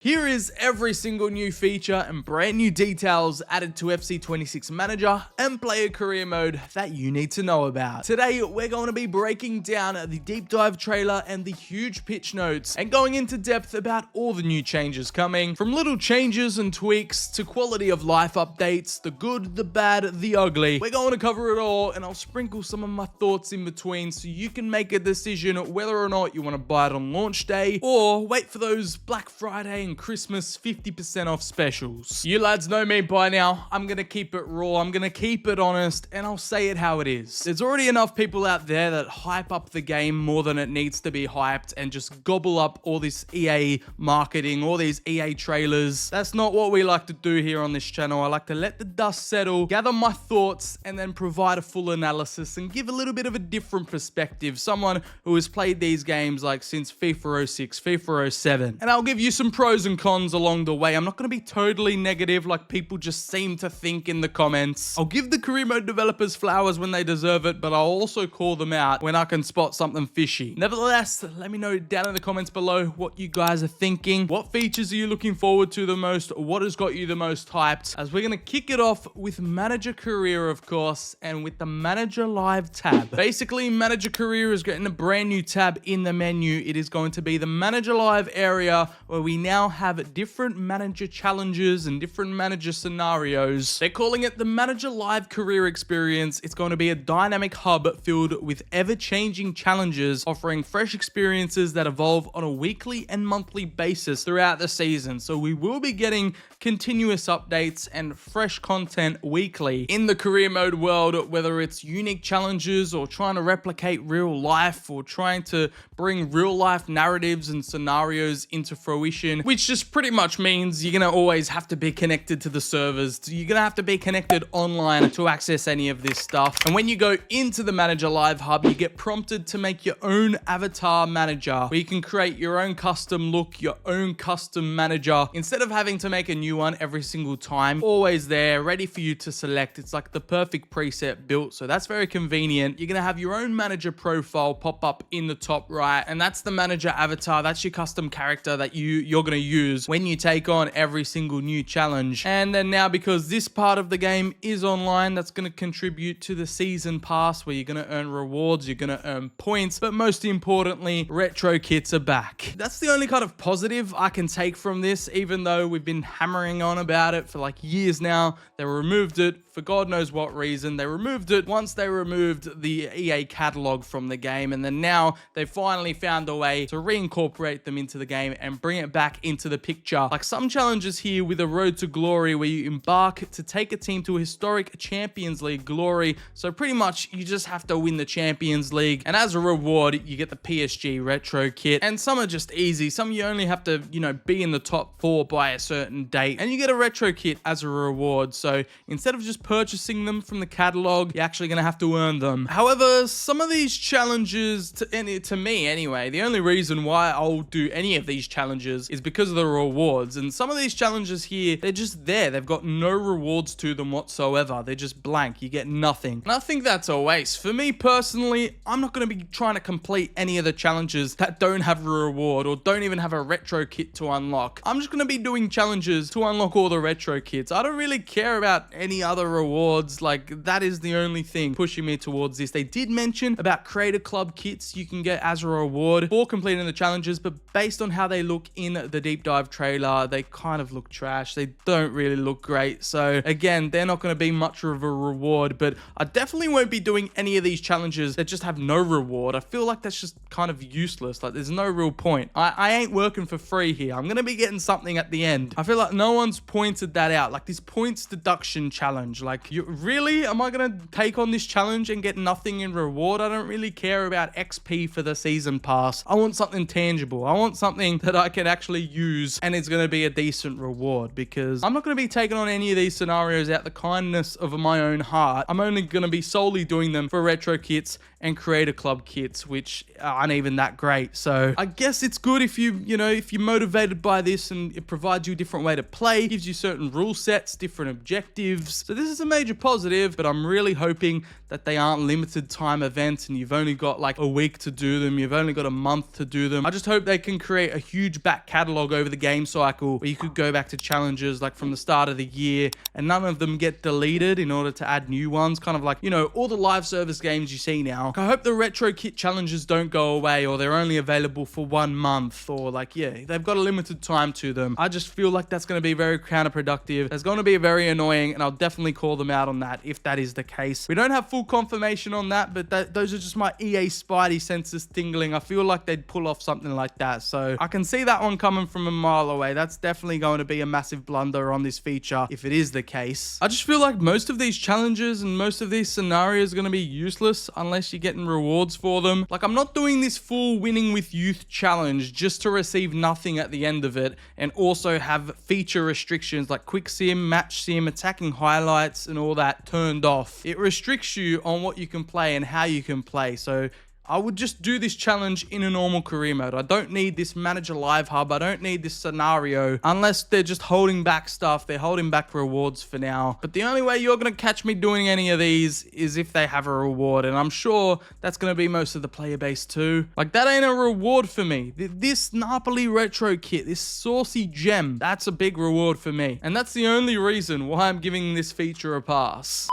Here is every single new feature and brand new details added to FC26 Manager and Player Career Mode that you need to know about. Today, we're going to be breaking down the deep dive trailer and the huge pitch notes and going into depth about all the new changes coming, from little changes and tweaks to quality of life updates, the good, the bad, the ugly. We're going to cover it all, and I'll sprinkle some of my thoughts in between so you can make a decision whether or not you want to buy it on launch day or wait for those Black Friday and Christmas 50% off specials. You lads know me by now. I'm gonna keep it raw, I'm gonna keep it honest, and I'll say it how it is. There's already enough people out there that hype up the game more than it needs to be hyped and just gobble up all this EA marketing, all these EA trailers. That's not what we like to do here on this channel. I like to let the dust settle, gather my thoughts, and then provide a full analysis and give a little bit of a different perspective. Someone who has played these games like since FIFA 06, FIFA 07. And I'll give you some pros and cons along the way. I'm not going to be totally negative like people just seem to think in the comments. I'll give the career mode developers flowers when they deserve it, but I'll also call them out when I can spot something fishy. Nevertheless, let me know down in the comments below what you guys are thinking. What features are you looking forward to the most? What has got you the most hyped? As we're going to kick it off with Manager Career, of course, and with the Manager Live tab. Basically, Manager Career is getting a brand new tab in the menu. It is going to be the Manager Live area where we now have different manager challenges and different manager scenarios. They're calling it the Manager Live Career Experience. It's going to be a dynamic hub filled with ever-changing challenges, offering fresh experiences that evolve on a weekly and monthly basis throughout the season. So we will be getting continuous updates and fresh content weekly in the career mode world, whether it's unique challenges or trying to replicate real life or trying to bring real life narratives and scenarios into fruition, which just pretty much means you're gonna always have to be connected to the servers. You're gonna have to be connected online to access any of this stuff. And when you go into the Manager Live Hub, you get prompted to make your own avatar manager, where you can create your own custom look, your own custom manager, instead of having to make a new one every single time. Always there, ready for you to select. It's like the perfect preset built, so that's very convenient. You're gonna have your own manager profile pop up in the top right, and that's the manager avatar. That's your custom character that you're gonna use when you take on every single new challenge. And then now, because this part of the game is online, that's going to contribute to the season pass, where you're going to earn rewards, you're going to earn points, but most importantly, retro kits are back. That's the only kind of positive I can take from this, even though we've been hammering on about it for like years now. They removed it for God knows what reason. They removed it once they removed the EA catalog from the game, and then now they finally found a way to reincorporate them into the game and bring it back into the picture. Like some challenges here with a Road to Glory, where you embark to take a team to a historic Champions League glory. So pretty much you just have to win the Champions League, and as a reward you get the PSG retro kit. And some are just easy. Some you only have to, be in the top 4 by a certain date, and you get a retro kit as a reward. So instead of just purchasing them from the catalog, you're actually going to have to earn them. However, some of these challenges, to me anyway, the only reason why I'll do any of these challenges is because of the rewards. And some of these challenges here, they're just there. They've got no rewards to them whatsoever. They're just blank. You get nothing. And I think that's a waste. For me personally, I'm not going to be trying to complete any of the challenges that don't have a reward or don't even have a retro kit to unlock. I'm just going to be doing challenges to unlock all the retro kits. I don't really care about any other rewards. Like, that is the only thing pushing me towards this. They did mention about Creator Club kits you can get as a reward for completing the challenges, but based on how they look in the deep dive trailer, they kind of look trash. They don't really look great. So again, they're not going to be much of a reward, but I definitely won't be doing any of these challenges that just have no reward. I feel like that's just kind of useless. Like, there's no real point. I ain't working for free here. I'm going to be getting something at the end. I feel like no one's pointed that out. Like, this points deduction challenge. Like, really? Am I going to take on this challenge and get nothing in reward? I don't really care about XP for the season pass. I want something tangible. I want something that I can actually use, and it's going to be a decent reward, because I'm not going to be taking on any of these scenarios out the kindness of my own heart. I'm only going to be solely doing them for retro kits and creator club kits, which aren't even that great. So I guess it's good if if you're motivated by this, and it provides you a different way to play, gives you certain rule sets, different objectives. So this is a major positive, but I'm really hoping that they aren't limited time events and you've only got like a week to do them. You've only got a month to do them. I just hope they can create a huge back catalog over the game cycle where you could go back to challenges like from the start of the year and none of them get deleted in order to add new ones. Kind of like, all the live service games you see now. I hope the retro kit challenges don't go away, or they're only available for 1 month, or like, they've got a limited time to them. I just feel like that's going to be very counterproductive. That's going to be very annoying, and I'll definitely call them out on that if that is the case. We don't have full confirmation on that, but those are just my EA Spidey senses tingling. I feel like they'd pull off something like that. So I can see that one coming from a mile away. That's definitely going to be a massive blunder on this feature if it is the case. I just feel like most of these challenges and most of these scenarios are going to be useless unless you're getting rewards for them. Like, I'm not doing this full winning with youth challenge just to receive nothing at the end of it and also have feature restrictions like quick sim, match sim, attacking highlights and all that turned off. It restricts you on what you can play and how you can play. So I would just do this challenge in a normal career mode. I don't need this manager live hub. I don't need this scenario unless they're just holding back stuff. They're holding back rewards for now. But the only way you're going to catch me doing any of these is if they have a reward. And I'm sure that's going to be most of the player base too. Like, that ain't a reward for me. This Napoli retro kit, this saucy gem, that's a big reward for me. And that's the only reason why I'm giving this feature a pass.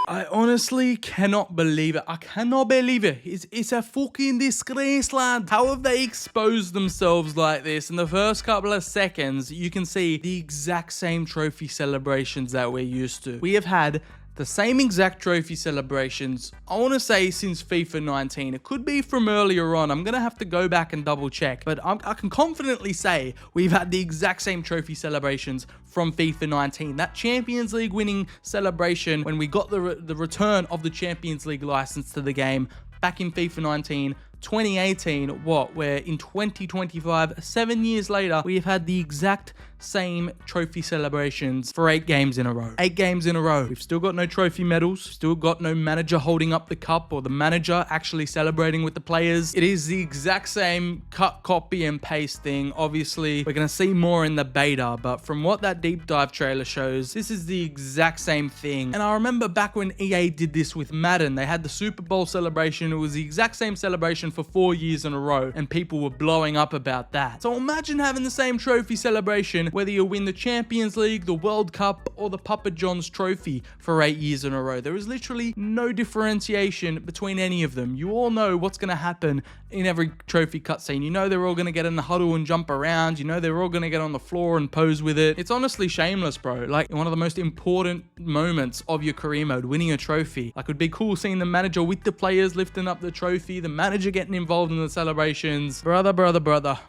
I honestly cannot believe it. I cannot believe it. It's a fucking disgrace, lad. How have they exposed themselves like this? In the first couple of seconds, you can see the exact same trophy celebrations that we're used to. We have had the same exact trophy celebrations, I want to say, since FIFA 19. It could be from earlier on. I'm going to have to go back and double check. But I can confidently say we've had the exact same trophy celebrations from FIFA 19. That Champions League winning celebration when we got the return of the Champions League license to the game back in FIFA 19. 2018, we're in 2025, 7 years later, we have had the exact same trophy celebrations for 8 games in a row. 8 games in a row. We've still got no trophy medals, still got no manager holding up the cup or the manager actually celebrating with the players. It is the exact same cut, copy, and paste thing. Obviously, we're going to see more in the beta, but from what that deep dive trailer shows, this is the exact same thing. And I remember back when EA did this with Madden, they had the Super Bowl celebration. It was the exact same celebration for 4 years in a row, and people were blowing up about that. So imagine having the same trophy celebration whether you win the Champions League, the World Cup, or the Papa John's trophy for 8 years in a row. There is literally no differentiation between any of them. You all know what's going to happen in every trophy cutscene. You know they're all going to get in the huddle and jump around. You know they're all going to get on the floor and pose with it. It's honestly shameless, bro. Like, one of the most important moments of your career mode, winning a trophy. Like, it would be cool seeing the manager with the players lifting up the trophy, the manager getting involved in the celebrations. Brother.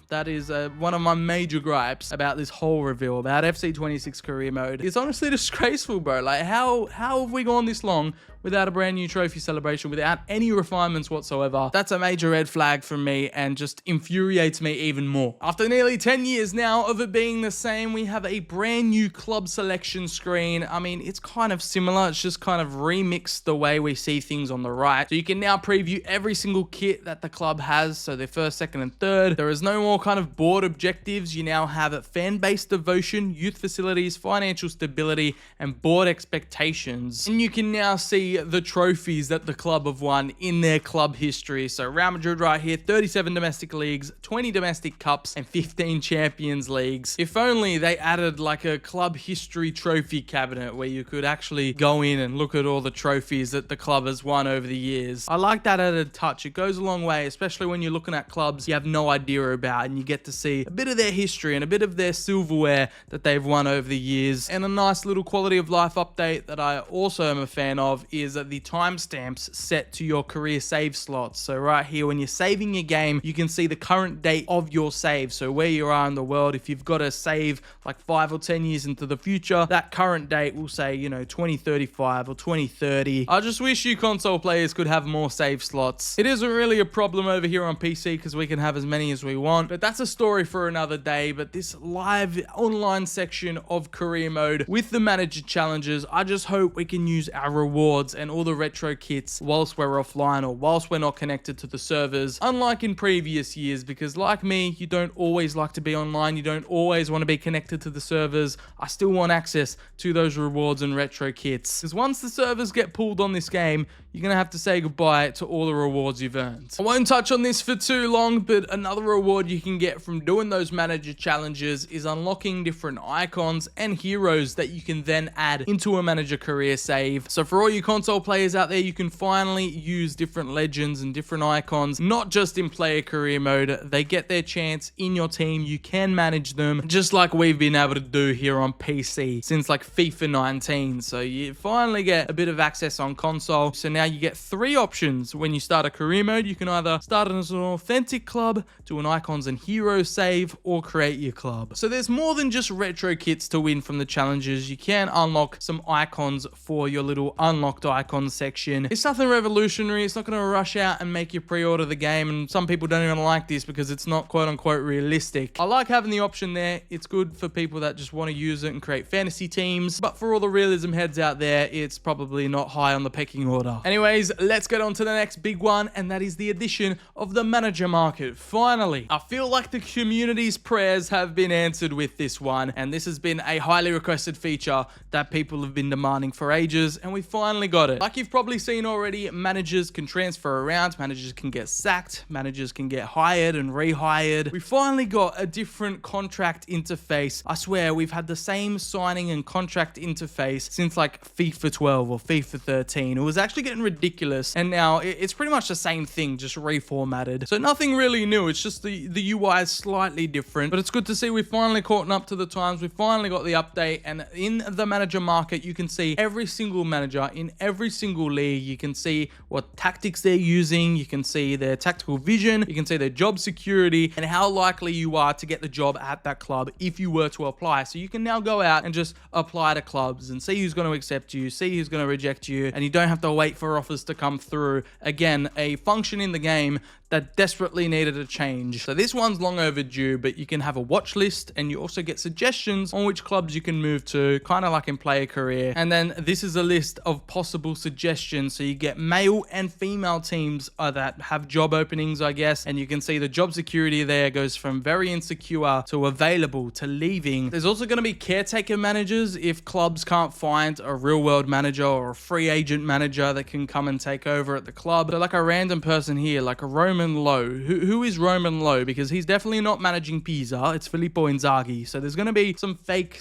That is one of my major gripes about this whole reveal, about FC26 career mode. It's honestly disgraceful, bro. Like, how have we gone this long without a brand new trophy celebration, without any refinements whatsoever? That's a major red flag for me and just infuriates me even more. After nearly 10 years now of it being the same, we have a brand new club selection screen. I mean, it's kind of similar. It's just kind of remixed the way we see things on the right. So you can now preview every single kit that the club has. So their first, second, and third. There is no more kind of board objectives. You now have a fan-based devotion, youth facilities, financial stability, and board expectations. And you can now see the trophies that the club have won in their club history. So Real Madrid right here, 37 domestic leagues, 20 domestic cups, and 15 Champions Leagues. If only they added like a club history trophy cabinet where you could actually go in and look at all the trophies that the club has won over the years. I like that added touch. It goes a long way, especially when you're looking at clubs you have no idea about, and you get to see a bit of their history and a bit of their silverware that they've won over the years. And a nice little quality of life update that I also am a fan of is that the timestamps set to your career save slots. So right here, when you're saving your game, you can see the current date of your save. So where you are in the world, if you've got to save like 5 or 10 years into the future, that current date will say, 2035 or 2030. I just wish you console players could have more save slots. It isn't really a problem over here on PC because we can have as many as we want, but that's a story for another day. But this live online section of career mode with the manager challenges, I just hope we can use our rewards rewards and all the retro kits whilst we're offline or whilst we're not connected to the servers, unlike in previous years, because like me, you don't always like to be online, you don't always want to be connected to the servers. I still want access to those rewards and retro kits, because once the servers get pulled on this game, you're going to have to say goodbye to all the rewards you've earned. I won't touch on this for too long, but another reward you can get from doing those manager challenges is unlocking different icons and heroes that you can then add into a manager career save. So for all you console players out there, you can finally use different legends and different icons, not just in player career mode. They get their chance in your team. You can manage them just like we've been able to do here on PC since like FIFA 19. So you finally get a bit of access on console. So now you get 3 options when you start a career mode. You can either start as an authentic club, do an icons and heroes save, or create your club. So there's more than just retro kits to win from the challenges. You can unlock some icons for your little unlocked icons section. It's nothing revolutionary. It's not going to rush out and make you pre-order the game, and some people don't even like this because it's not quote unquote realistic. I like having the option there. It's good for people that just want to use it and create fantasy teams, but for all the realism heads out there, it's probably not high on the pecking order. Anyways, let's get on to the next big one, and that is the addition of the manager market. Finally, I feel like the community's prayers have been answered with this one, and this has been a highly requested feature that people have been demanding for ages, and we finally got it. Like you've probably seen already, managers can transfer around, managers can get sacked, managers can get hired and rehired. We finally got a different contract interface. I swear, we've had the same signing and contract interface since like FIFA 12 or FIFA 13. It was actually getting ridiculous, and now it's pretty much the same thing, just reformatted. So nothing really new, it's just the UI is slightly different, but it's good to see we've finally caught up to the times. We finally got the update, and in the manager market, you can see every single manager in every single league. You can see what tactics they're using, you can see their tactical vision, you can see their job security, and how likely you are to get the job at that club if you were to apply. So you can now go out and just apply to clubs and see who's going to accept you, see who's going to reject you, and you don't have to wait for offers to come through. Again, a function in the game that desperately needed a change. So this one's long overdue, but you can have a watch list, and you also get suggestions on which clubs you can move to, kind of like in player career. And then this is a list of possible suggestions. So you get male and female teams that have job openings, I guess, and you can see the job security there goes from very insecure to available to leaving. There's also going to be caretaker managers if clubs can't find a real world manager or a free agent manager that can come and take over at the club. So like a random person here, like a Roman Lowe. Who is Roman Lowe? Because he's definitely not managing Pisa. It's Filippo Inzaghi. So there's going to be some fake,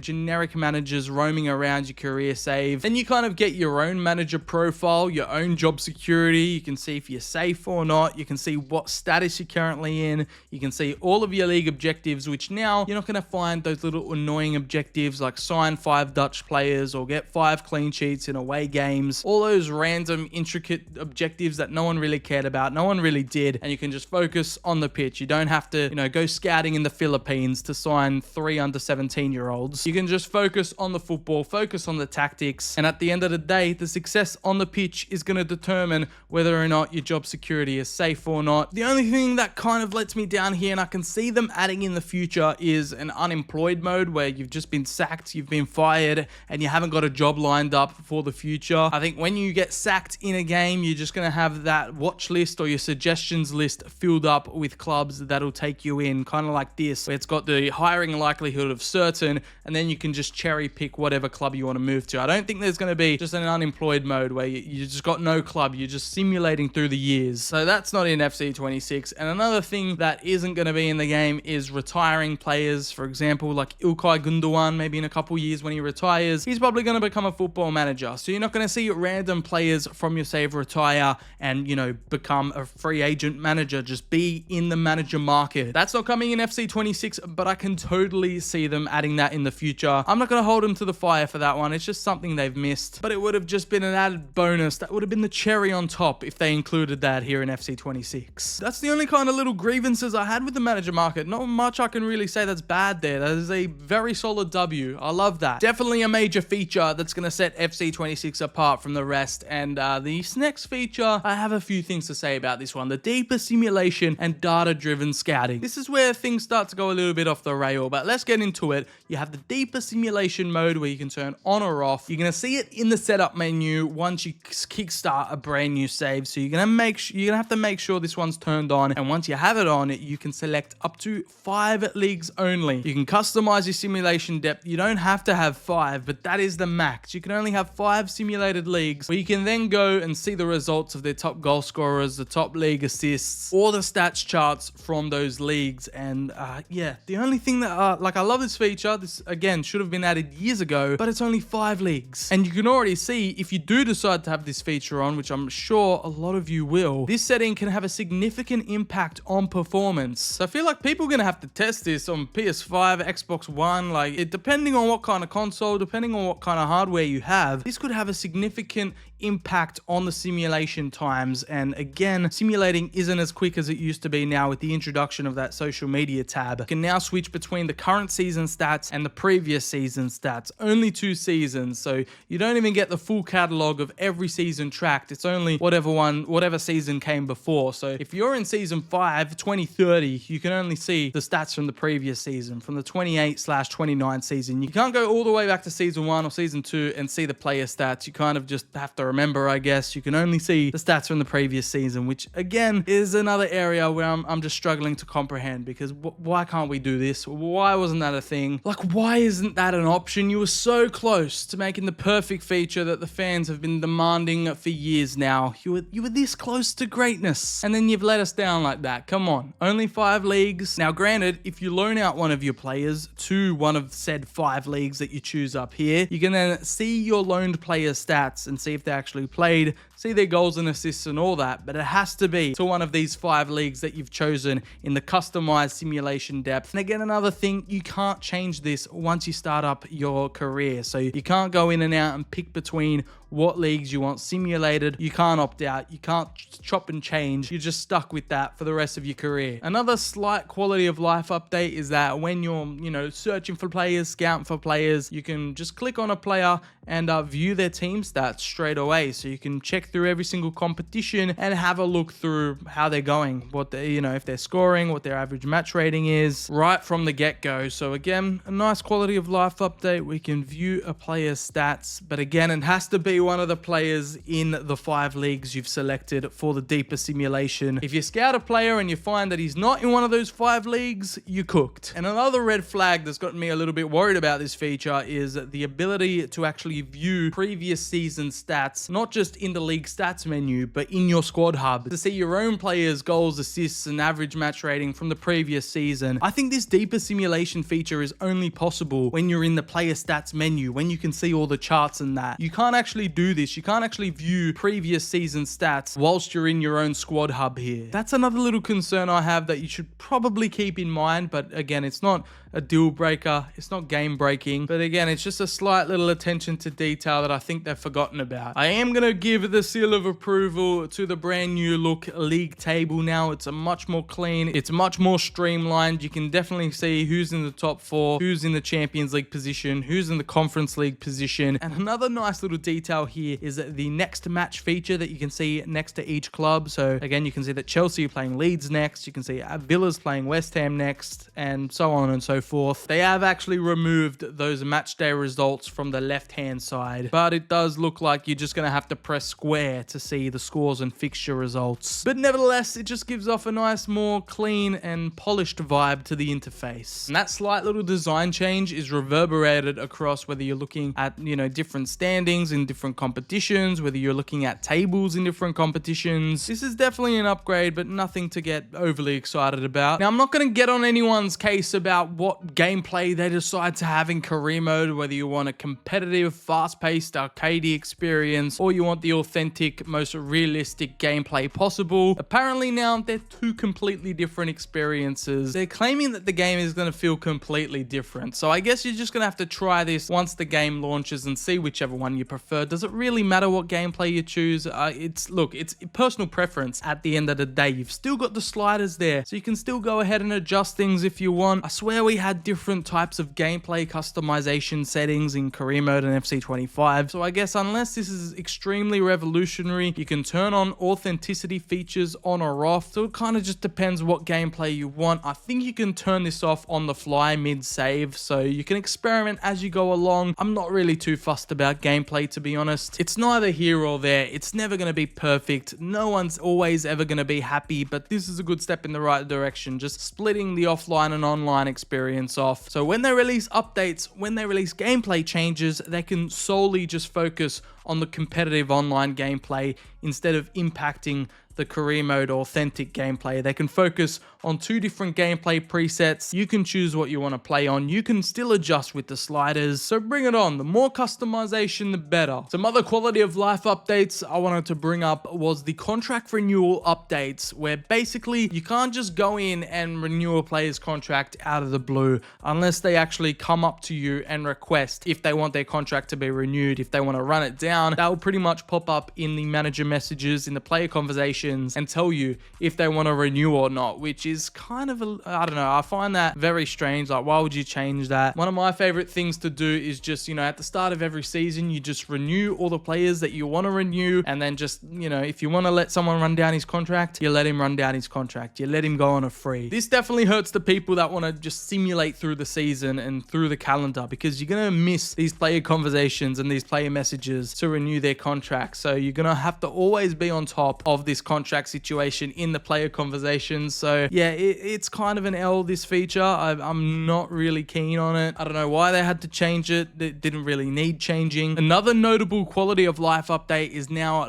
generic managers roaming around your career save. Then you kind of get your own manager profile, your own job security. You can see if you're safe or not. You can see what status you're currently in. You can see all of your league objectives, which now you're not going to find those little annoying objectives like sign 5 Dutch players or get 5 clean sheets in away games. All those random, intricate objectives that no one really cared about. No one really did, and you can just focus on the pitch. You don't have to, go scouting in the Philippines to sign 3 under 17-year-olds. You can just focus on the football, focus on the tactics, and at the end of the day, the success on the pitch is going to determine whether or not your job security is safe or not. The only thing that kind of lets me down here, and I can see them adding in the future, is an unemployed mode where you've just been sacked, you've been fired, and you haven't got a job lined up for the future. I think when you get sacked in a game, you're just going to have that watch list or your suggestions list filled up with clubs that'll take you in, kind of like this, where it's got the hiring likelihood of certain, and then you can just cherry pick whatever club you want to move to. I don't think there's going to be just an unemployed mode where you just got no club, you're just simulating through the years. So that's not in FC26. And another thing that isn't going to be in the game is retiring players. For example, like Ilkay Gundogan, maybe in a couple years when he retires, he's probably going to become a football manager. So you're not going to see random players from your save retire and, become a free agent manager, just be in the manager market. That's not coming in FC26, but I can totally see them adding that in the future. I'm not going to hold them to the fire for that one. It's just something they've missed, but it would have just been an added bonus. That would have been the cherry on top if they included that here in FC26. That's the only kind of little grievances I had with the manager market. Not much I can really say that's bad there. That is a very solid W. I love that. Definitely a major feature that's going to set FC26 apart from the rest. And this next feature, I have a few things to say about about this one, the deeper simulation and data-driven scouting. This is where things start to go a little bit off the rail, but let's get into it. You have the deeper simulation mode where you can turn on or off. You're going to see it in the setup menu once you kickstart a brand new save. So you're going to have to make sure this one's turned on, and once you have it on, you can select up to 5 leagues only. You can customize your simulation depth. You don't have to have 5, but that is the max. You can only have 5 simulated leagues, where you can then go and see the results of their top goal scorers, the top league assists, or the stats charts from those leagues. And yeah, the only thing that I love this feature. This again should have been added years ago, but it's only 5 leagues, and you can already see if you do decide to have this feature on, which I'm sure a lot of you will, this setting can have a significant impact on performance. So I feel like people are gonna have to test this on PS5, Xbox One, depending on what kind of console, depending on what kind of hardware you have, this could have a significant impact on the simulation times. And again, simulating isn't as quick as it used to be now with the introduction of that social media tab. You can now switch between the current season stats and the previous season stats. Only 2 seasons, so you don't even get the full catalog of every season tracked. It's only whatever season came before. So if you're in season 5, 2030, you can only see the stats from the previous season, from the 28/29 season. You can't go all the way back to season 1 or season 2 and see the player stats. You kind of just have to remember, I guess. You can only see the stats from the previous season, which again is another area where I'm just struggling to comprehend, because why can't we do this? Why wasn't that a thing? Like, why isn't that an option? You were so close to making the perfect feature that the fans have been demanding for years now. You were this close to greatness, and then you've let us down like that. Come on, only 5 leagues. Now granted, if you loan out one of your players to one of said 5 leagues that you choose up here, you can then see your loaned player stats and see if they actually played, see their goals and assists and all that, but it has to be to one of these 5 leagues that you've chosen in the customized simulation depth. And again, another thing, you can't change this once you start up your career, so you can't go in and out and pick between what leagues you want simulated. You can't opt out, you can't chop and change. You're just stuck with that for the rest of your career. Another slight quality of life update is that when you're searching for players, scouting for players, you can just click on a player and view their team stats straight away. So you can check through every single competition and have a look through how they're going, what they, if they're scoring, what their average match rating is, right from the get-go. So again, a nice quality of life update. We can view a player's stats, but again, it has to be one of the players in the 5 leagues you've selected for the deeper simulation. If you scout a player and you find that he's not in one of those 5 leagues, you're cooked. And another red flag that's gotten me a little bit worried about this feature is the ability to actually view previous season stats, not just in the league stats menu, but in your squad hub, to see your own players' goals, assists, and average match rating from the previous season. I think this deeper simulation feature is only possible when you're in the player stats menu, when you can see all the charts and that. You can't actually do this. You can't actually view previous season stats whilst you're in your own squad hub here. That's another little concern I have that you should probably keep in mind, but again, it's not a deal breaker, it's not game breaking, but again, it's just a slight little attention to detail that I think they've forgotten about. I am going to give the seal of approval to the brand new look league table now. It's a much more clean, it's much more streamlined. You can definitely see who's in the top 4, who's in the Champions League position, who's in the Conference League position. And another nice little detail here is the next match feature that you can see next to each club. So again, you can see that Chelsea are playing Leeds next, you can see Villa's playing West Ham next, and so on and so forth. They have actually removed those match day results from the left hand side, but it does look like you're just going to have to press square to see the scores and fixture results. But nevertheless, it just gives off a nice, more clean and polished vibe to the interface. And that slight little design change is reverberated across whether you're looking at different standings in different competitions, whether you're looking at tables in different competitions. This is definitely an upgrade, but nothing to get overly excited about. Now, I'm not going to get on anyone's case about what gameplay they decide to have in career mode, whether you want a competitive, fast-paced, arcadey experience, or you want the authentic, most realistic gameplay possible. Apparently now, they're 2 completely different experiences. They're claiming that the game is going to feel completely different. So I guess you're just going to have to try this once the game launches and see whichever one you prefer. Does Does it really matter what gameplay you choose? It's personal preference at the end of the day. You've still got the sliders there, so you can still go ahead and adjust things if you want. I swear we had different types of gameplay customization settings in career mode and FC25, so I guess unless this is extremely revolutionary, you can turn on authenticity features on or off, so it kind of just depends what gameplay you want. I think you can turn this off on the fly mid-save, so you can experiment as you go along. I'm not really too fussed about gameplay, to be honest. It's neither here or there. It's never going to be perfect. No one's always ever going to be happy, but this is a good step in the right direction, just splitting the offline and online experience off. So when they release updates, when they release gameplay changes, they can solely just focus on the competitive online gameplay instead of impacting the career mode authentic gameplay. They can focus on two different gameplay presets. You can choose what you want to play on. You can still adjust with the sliders, so bring it on. The more customization, the better. Some other quality of life updates I wanted to bring up was the contract renewal updates, where basically you can't just go in and renew a player's contract out of the blue unless they actually come up to you and request if they want their contract to be renewed. If they want to run it down, that will pretty much pop up in the manager messages, in the player conversations, and tell you if they want to renew or not, which is kind of I don't know, I find that very strange. Like, why would you change that? One of my favorite things to do is just, at the start of every season, you just renew all the players that you want to renew, and then just, if you want to let someone run down his contract, you let him run down his contract. You let him go on a free. This definitely hurts the people that want to just simulate through the season and through the calendar, because you're going to miss these player conversations and these player messages to renew their contracts. So you're going to have to always be on top of this contract situation in the player conversations. So yeah, it's kind of an L, this feature. I'm not really keen on it. I don't know why they had to change it. It didn't really need changing. Another notable quality of life update is now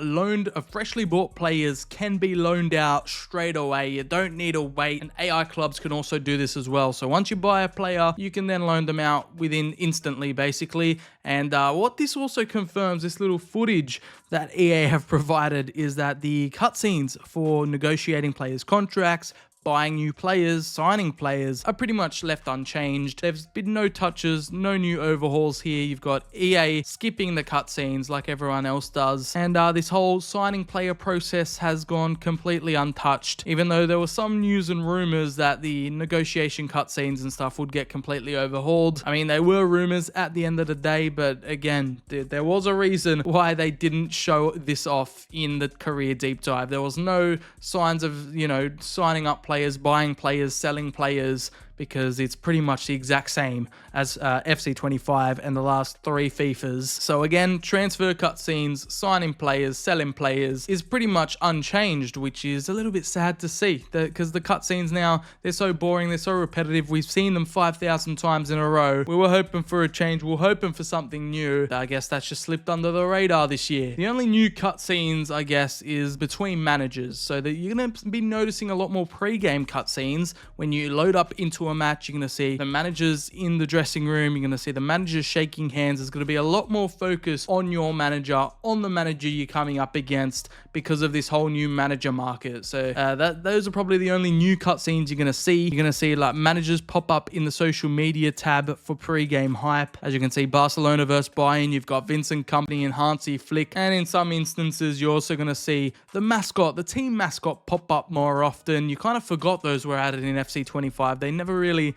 freshly bought players can be loaned out straight away. You don't need to wait, and AI clubs can also do this as well. So once you buy a player, you can then loan them out instantly, basically. And what this also confirms, this little footage that EA have provided, is that the cutscenes for negotiating players' contracts, buying new players, signing players, are pretty much left unchanged. There's been no touches, no new overhauls here. You've got EA skipping the cutscenes like everyone else does, and this whole signing player process has gone completely untouched, even though there was some news and rumors that the negotiation cutscenes and stuff would get completely overhauled. I mean, they were rumors at the end of the day, but again, there was a reason why they didn't show this off in the career deep dive. There was no signs of, signing up players, buying players, selling players, because it's pretty much the exact same as FC25 and the last 3 FIFAs. So again, transfer cutscenes, signing players, selling players is pretty much unchanged, which is a little bit sad to see, because the cutscenes now, they're so boring, they're so repetitive. We've seen them 5,000 times in a row. We were hoping for a change, we were hoping for something new. I guess that's just slipped under the radar this year. The only new cutscenes, I guess, is between managers, so that you're going to be noticing a lot more pre-game cutscenes. When you load up into a match, you're going to see the managers in the dressing room, you're going to see the managers shaking hands. There's going to be a lot more focus on your manager, on the manager you're coming up against, because of this whole new manager market. So those are probably the only new cutscenes you're going to see. You're going to see like managers pop up in the social media tab for pre-game hype. As you can see, Barcelona versus Bayern, you've got Vincent Kompany and Hansi Flick, and in some instances you're also going to see the mascot, the team mascot, pop up more often. You kind of forgot those were added in FC25. They never really,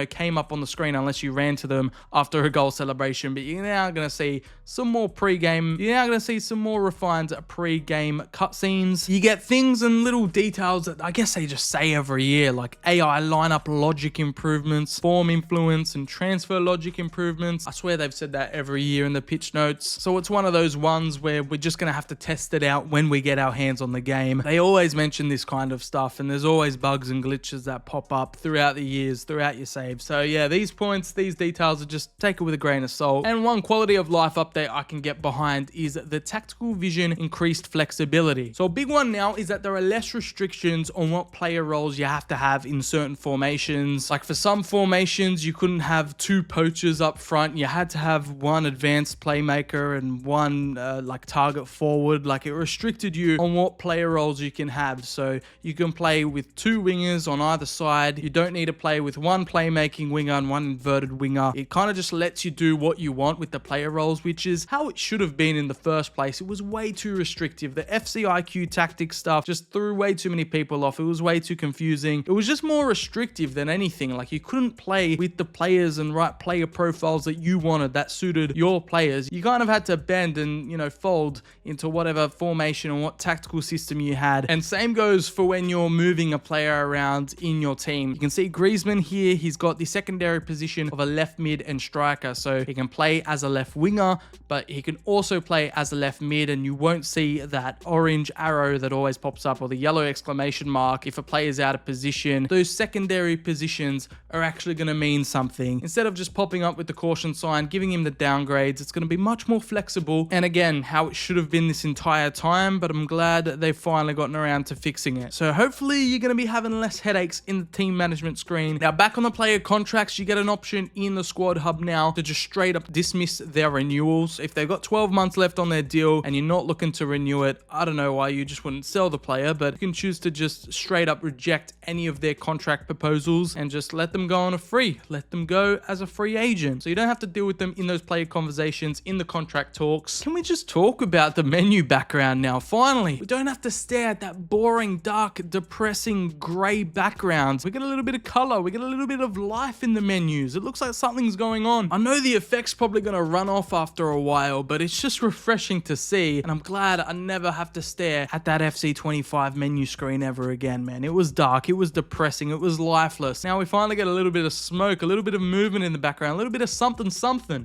came up on the screen unless you ran to them after a goal celebration. But you're now going to see some more pre-game. You're now going to see some more refined pre-game cutscenes. You get things and little details that I guess they just say every year, like AI lineup logic improvements, form influence, and transfer logic improvements. I swear they've said that every year in the pitch notes. So it's one of those ones where we're just going to have to test it out when we get our hands on the game. They always mention this kind of stuff, and there's always bugs and glitches that pop up throughout the years, throughout your save. So yeah, these points, these details, are just take it with a grain of salt. And one quality of life update I can get behind is the tactical vision increased flexibility. So a big one now is that there are less restrictions on what player roles you have to have in certain formations. Like for some formations, you couldn't have 2 poachers up front. You had to have 1 advanced playmaker and 1 like target forward. Like it restricted you on what player roles you can have. So you can play with 2 wingers on either side. You don't need to play play with one playmaking winger and one inverted winger. It kind of just lets you do what you want with the player roles, which is how it should have been in the first place. It was way too restrictive. The FCIQ tactic stuff just threw way too many people off. It was way too confusing. It was just more restrictive than anything. Like, you couldn't play with the players and write player profiles that you wanted, that suited your players. You kind of had to bend and, you know, fold into whatever formation and what tactical system you had. And same goes for when you're moving a player around in your team. You can see Greenscreen here. He's got the secondary position of a left mid and striker. So he can play as a left winger, but he can also play as a left mid, and you won't see that orange arrow that always pops up or the yellow exclamation mark if a player's out of position. Those secondary positions are actually going to mean something. Instead of just popping up with the caution sign, giving him the downgrades, it's going to be much more flexible. And again, how it should have been this entire time, but I'm glad they've finally gotten around to fixing it. So hopefully you're going to be having less headaches in the team management screen. Now, back on the player contracts, you get an option in the squad hub now to just straight up dismiss their renewals. If they've got 12 months left on their deal and you're not looking to renew it, I don't know why you just wouldn't sell the player, but you can choose to just straight up reject any of their contract proposals and just let them go on a free. Let them go as a free agent. So you don't have to deal with them in those player conversations, in the contract talks. Can we just talk about the menu background now? Finally, we don't have to stare at that boring, dark, depressing, grey background. We get a little bit of color. We get a little bit of life in the menus. It looks like something's going on. I know the effect's probably going to run off after a while, but it's just refreshing to see. And I'm glad I never have to stare at that FC25 menu screen ever again, man. It was dark. It was depressing. It was lifeless. Now we finally get a little bit of smoke, a little bit of movement in the background, a little bit of something.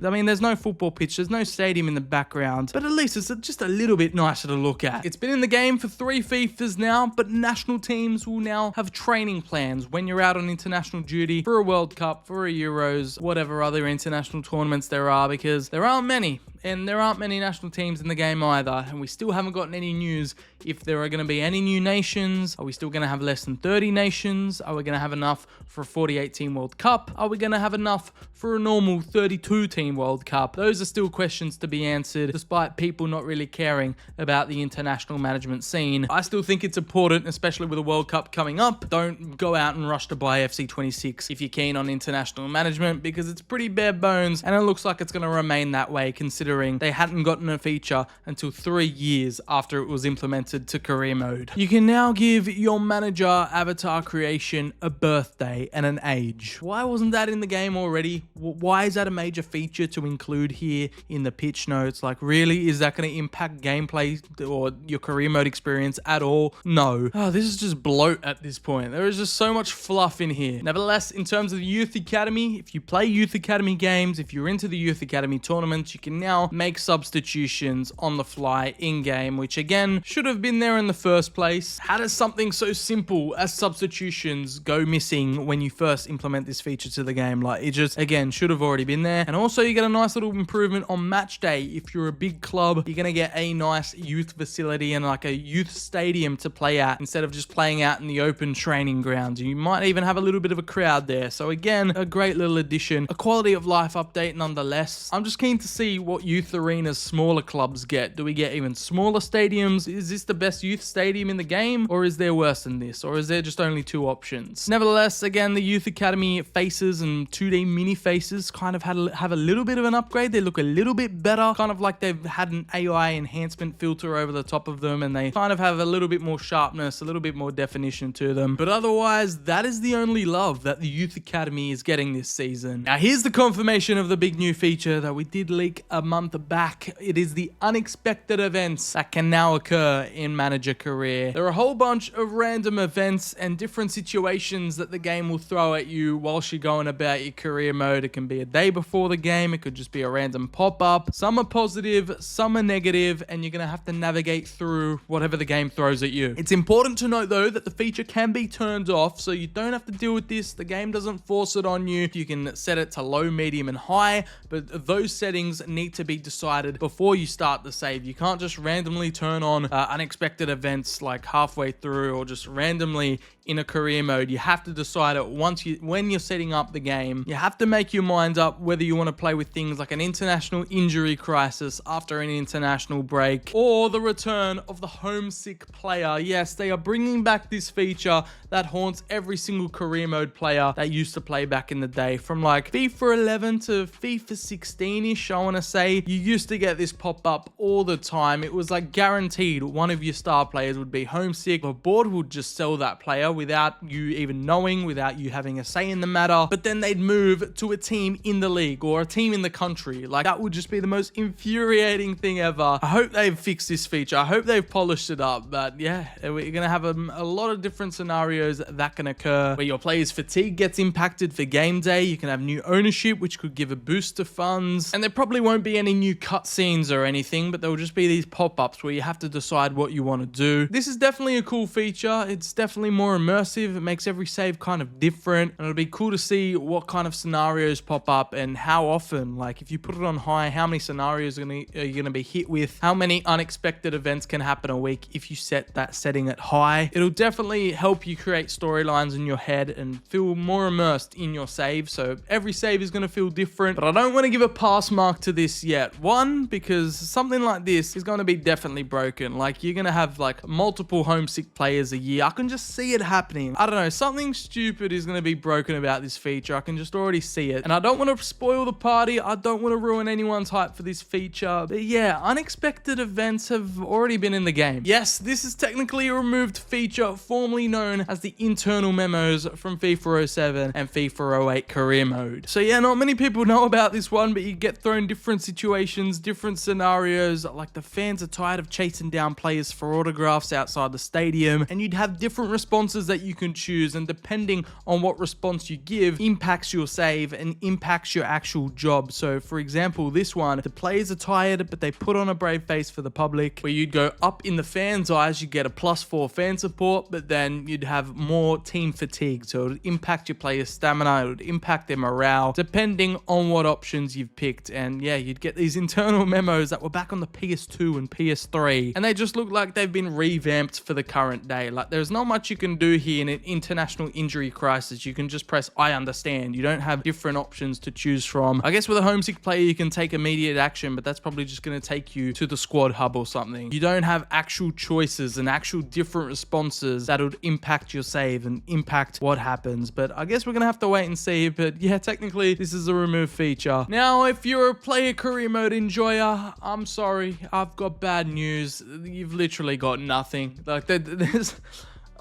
I mean, there's no football pitch, there's no stadium in the background, but at least it's just a little bit nicer to look at. It's been in the game for 3 FIFAs now, but national teams will now have training plans when you're out on international duty for a World Cup, for a Euros, whatever other international tournaments there are, because there aren't many. And there aren't many national teams in the game either. And we still haven't gotten any news if there are going to be any new nations. Are we still going to have less than 30 nations? Are we going to have enough for a 48-team World Cup? Are we going to have enough for a normal 32-team World Cup? Those are still questions to be answered, despite people not really caring about the international management scene. I still think it's important, especially with a World Cup coming up. Don't go out and rush to buy FC26 if you're keen on international management, because it's pretty bare bones, and it looks like it's going to remain that way, considering they hadn't gotten a feature until 3 years after it was implemented to career mode. You can now give your manager avatar creation a birthday and an age. Why wasn't that in the game already? Why is that a major feature to include here in the pitch notes? Like, really? Is that going to impact gameplay or your career mode experience at all? No. Oh, this is just bloat at this point. There is just so much fluff in here. Nevertheless, in terms of the Youth Academy, if you play Youth Academy games, if you're into the Youth Academy tournaments, you can now make substitutions on the fly in-game, which again, should have been there in the first place. How does something so simple as substitutions go missing when you first implement this feature to the game? Like, it just, again, should have already been there. And also, you get a nice little improvement on match day. If you're a big club, you're going to get a nice youth facility and like a youth stadium to play at instead of just playing out in the open training grounds. You might even have a little bit of a crowd there. So again, a great little addition, a quality of life update nonetheless. I'm just keen to see what youth arenas smaller clubs get. Do we get even smaller stadiums? Is this the best youth stadium in the game, or is there worse than this, or is there just only 2 options? Nevertheless, again, the Youth Academy faces and 2D mini faces kind of have a little bit of an upgrade. They look a little bit better, kind of like they've had an AI enhancement filter over the top of them, and they kind of have a little bit more sharpness, a little bit more definition to them. But otherwise, that is the only love that the Youth Academy is getting this season. Now, here's the confirmation of the big new feature that we did leak a month back. It is the unexpected events that can now occur in Manager Career. There are a whole bunch of random events and different situations that the game will throw at you whilst you're going about your career mode. It can be a day before the game, it could just be a random pop-up. Some are positive, some are negative, and you're going to have to navigate through whatever the game throws at you. It's important to note though that the feature can be turned off, so you don't have to deal with this. The game doesn't force it on you. You can set it to low, medium, and high, but those settings need to be decided before you start the save. You can't just randomly turn on unexpected events like halfway through, or just randomly in a career mode, you have to decide it when you're setting up the game. You have to make your mind up whether you want to play with things like an international injury crisis after an international break, or the return of the homesick player. Yes, they are bringing back this feature that haunts every single career mode player that used to play back in the day. From like FIFA 11 to FIFA 16-ish, I want to say, you used to get this pop up all the time. It was like guaranteed one of your star players would be homesick. The board would just sell that player without you even knowing, without you having a say in the matter. But then they'd move to a team in the league or a team in the country. Like, that would just be the most infuriating thing ever. I hope they've fixed this feature. I hope they've polished it up. But yeah, we're gonna have a lot of different scenarios that can occur where your player's fatigue gets impacted for game day. You can have new ownership, which could give a boost to funds, and there probably won't be any new cutscenes or anything, but there will just be these pop-ups where you have to decide what you want to do. This is definitely a cool feature. It's definitely more immersive. It makes every save kind of different, and it'll be cool to see what kind of scenarios pop up and how often. Like, if you put it on high, how many scenarios are you gonna be hit with? How many unexpected events can happen a week if you set that setting at high? It'll definitely help you create storylines in your head and feel more immersed in your save. So every save is going to feel different, but I don't want to give a pass mark to this yet. One, because something like this is going to be definitely broken. Like, you're going to have like multiple homesick players a year. I can just see it happening. I don't know, something stupid is going to be broken about this feature. I can just already see it, and I don't want to spoil the party. I don't want to ruin anyone's hype for this feature, but yeah, unexpected events have already been in the game. Yes, this is technically a removed feature formerly known as the internal memos from FIFA 07 and FIFA 08 career mode. So yeah, not many people know about this one, but you get thrown different situations, different scenarios. Like, the fans are tired of chasing down players for autographs outside the stadium, and you'd have different responses that you can choose, and depending on what response you give impacts your save and impacts your actual job. So for example, this one, the players are tired but they put on a brave face for the public, where you'd go up in the fans' eyes, you get a +4 fan support, but then you'd have more team fatigue. So it would impact your players' stamina, it would impact their morale, depending on what options you've picked. And yeah, you'd get these internal memos that were back on the PS2 and PS3, and they just look like they've been revamped for the current day. Like, there's not much you can do here in an international injury crisis. You can just press I understand. You don't have different options to choose from. I guess with a homesick player you can take immediate action, but that's probably just going to take you to the squad hub or something. You don't have actual choices and actual different responses that would impact your save and impact what happens. But I guess we're gonna have to wait and see. But yeah, technically this is a removed feature. Now, if you're a player career mode enjoyer, I'm sorry, I've got bad news. You've literally got nothing. Like, there's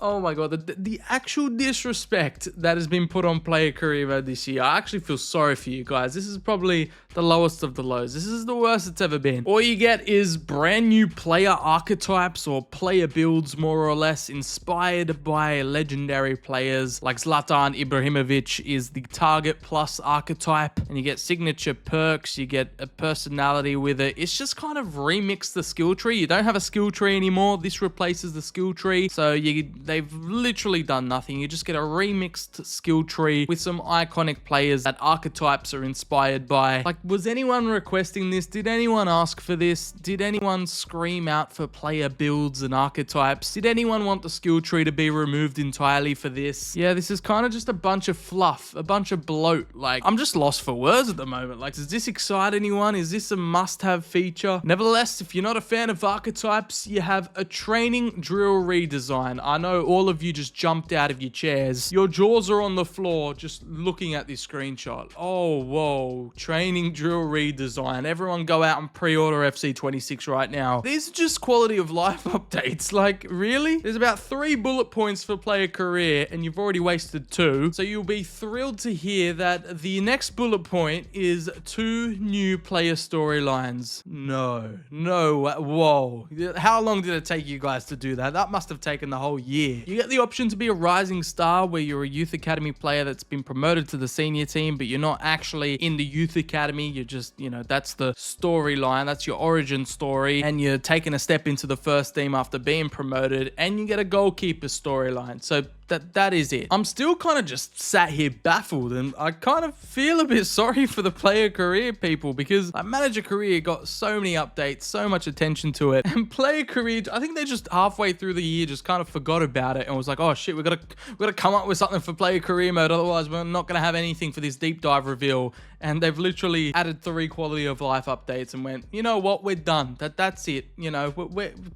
oh my god, the actual disrespect that has been put on player career mode this year. I actually feel sorry for you guys. This is probably the lowest of the lows. This is the worst it's ever been. All you get is brand new player archetypes or player builds, more or less, inspired by legendary players. Like Zlatan Ibrahimovic is the target plus archetype, and you get signature perks, you get a personality with it. It's just kind of remixed the skill tree. You don't have a skill tree anymore. This replaces the skill tree. So they've literally done nothing. You just get a remixed skill tree with some iconic players that archetypes are inspired by. Like, was anyone requesting this? Did anyone ask for this? Did anyone scream out for player builds and archetypes? Did anyone want the skill tree to be removed entirely for this? Yeah, this is kind of just a bunch of fluff, a bunch of bloat. Like, I'm just lost for words at the moment. Like, does this excite anyone? Is this a must-have feature? Nevertheless, if you're not a fan of archetypes, you have a training drill redesign. I know all of you just jumped out of your chairs. Your jaws are on the floor just looking at this screenshot. Oh, whoa. Training drill redesign. Everyone go out and pre-order FC26 right now. These are just quality of life updates. Like, really? There's about 3 bullet points for player career, and you've already wasted 2. So you'll be thrilled to hear that the next bullet point is 2 new player storylines. No. Whoa. How long did it take you guys to do that? That must have taken the whole year. You get the option to be a rising star, where you're a youth academy player that's been promoted to the senior team, but you're not actually in the youth academy. You're just, that's the storyline. That's your origin story, and you're taking a step into the first team after being promoted, and you get a goalkeeper storyline. So that is it. I'm still kind of just sat here baffled, and I kind of feel a bit sorry for the player career people, because like, manager career got so many updates, so much attention to it, and player career, I think they just halfway through the year just kind of forgot about it and was like, oh shit, we gotta come up with something for player career mode, otherwise we're not gonna have anything for this deep dive reveal. And they've literally added 3 quality of life updates and went, you know what, we're done. That's it. You know,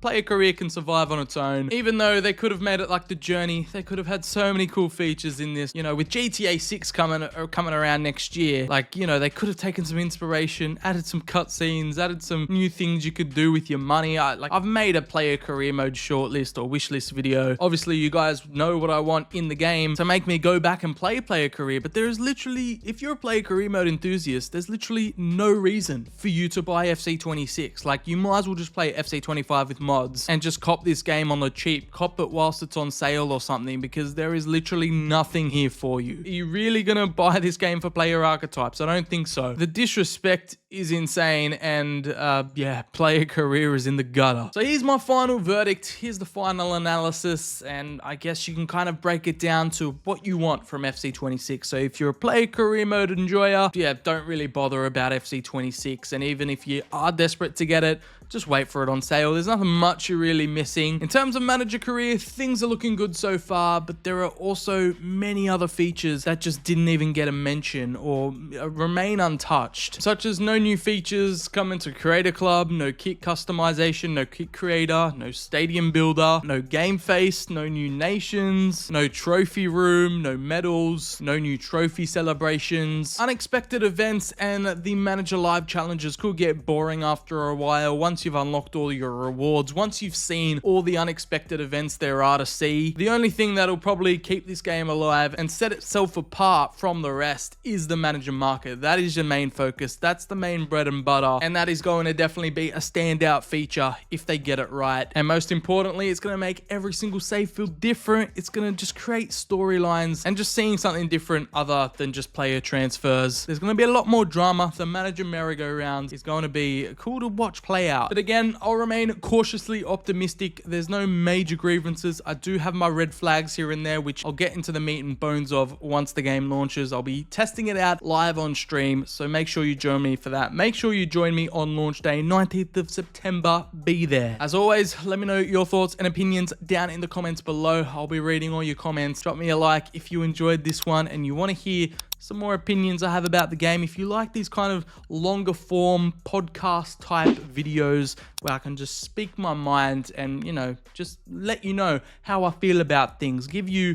player career can survive on its own. Even though they could have made it like the journey, they could have had so many cool features in this. You know, with GTA 6 coming around next year, like, you know, they could have taken some inspiration, added some cutscenes, added some new things you could do with your money. I've made a player career mode shortlist or wishlist video. Obviously, you guys know what I want in the game to make me go back and play player career, but there is literally, if you're a player career mode enthusiast, there's literally no reason for you to buy FC26. Like, you might as well just play FC25 with mods and just cop this game on the cheap. Cop it whilst it's on sale or something, because there is literally nothing here for you. Are you really gonna buy this game for player archetypes? I don't think so. The disrespect is insane, and yeah, player career is in the gutter. So here's my final verdict. Here's the final analysis, and I guess you can kind of break it down to what you want from FC26. So if you're a player career mode enjoyer, yeah, don't really bother about FC26, and even if you are desperate to get it, just wait for it on sale. There's nothing much you're really missing. In terms of manager career, things are looking good so far, but there are also many other features that just didn't even get a mention or remain untouched, such as no new features coming to Creator Club, no kit customization, no kit creator, no stadium builder, no game face, no new nations, no trophy room, no medals, no new trophy celebrations, unexpected events, and the manager live challenges could get boring after a while once you've unlocked all your rewards, once you've seen all the unexpected events there are to see. The only thing that'll probably keep this game alive and set itself apart from the rest is the manager market. That is your main focus. That's the main bread and butter, and that is going to definitely be a standout feature if they get it right. And most importantly, it's going to make every single save feel different. It's going to just create storylines and just seeing something different other than just player transfers. There's going to be a lot more drama. The manager merry-go-round is going to be cool to watch play out. But again, I'll remain cautiously optimistic. There's no major grievances. I do have my red flags here and there, which I'll get into the meat and bones of once the game launches. I'll be testing it out live on stream, so make sure you join me for that. Make sure you join me on launch day, 19th of September. Be there. As always, let me know your thoughts and opinions down in the comments below. I'll be reading all your comments. Drop me a like if you enjoyed this one and you want to hear some more opinions I have about the game. If you like these kind of longer form podcast type videos where I can just speak my mind and, you know, just let you know how I feel about things, give you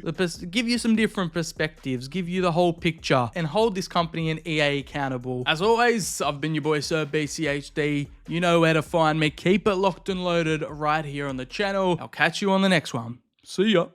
some different perspectives, give you the whole picture, and hold this company and EA accountable. As always, I've been your boy Sir BCHD. You know where to find me. Keep it locked and loaded right here on the channel. I'll catch you on the next one. See ya.